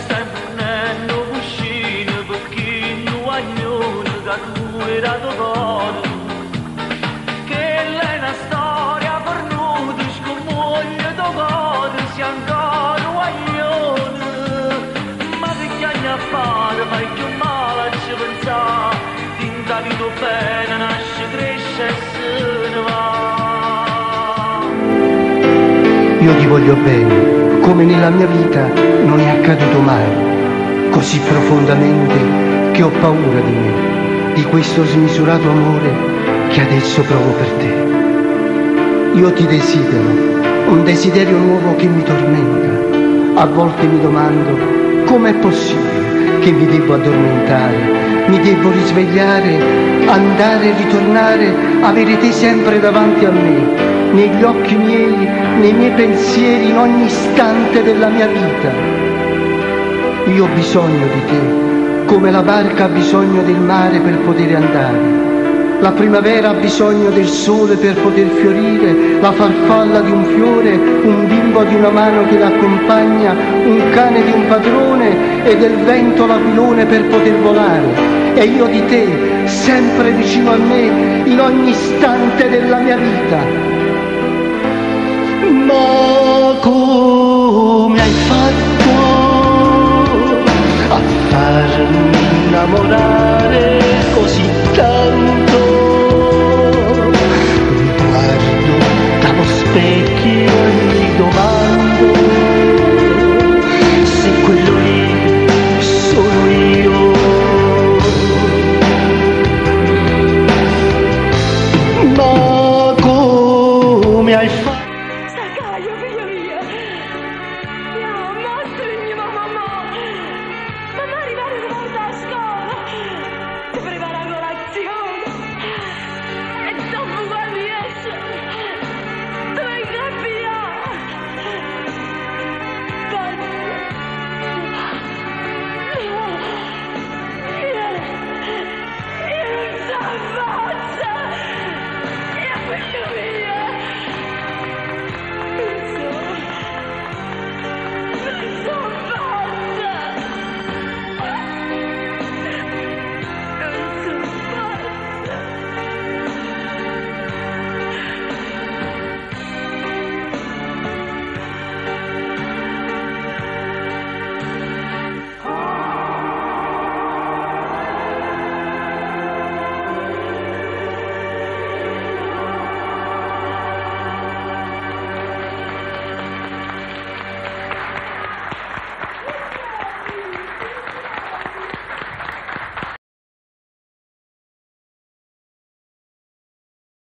stai prendendo cuscino perché non guaglione da due da cuore. Che lei è una storia per noi, scomoglie da cuore, si ancora guaglione. Ma che chiagna a fare, fai più male a ci pensare, tinta vita bene, nasce, cresce e se ne va. Io ti voglio bene, come nella mia vita non è accaduto mai, così profondamente che ho paura di me, di questo smisurato amore che adesso provo per te. Io ti desidero, un desiderio nuovo che mi tormenta. A volte mi domando com'è possibile che mi devo addormentare, mi devo risvegliare, andare e ritornare, avere te sempre davanti a me, negli occhi miei, nei miei pensieri, in ogni istante della mia vita. Io ho bisogno di te, come la barca ha bisogno del mare per poter andare. La primavera ha bisogno del sole per poter fiorire, la farfalla di un fiore, un bimbo di una mano che l'accompagna, un cane di un padrone e del vento l'aquilone per poter volare. E io di te, sempre vicino a me, in ogni istante della mia vita. Ma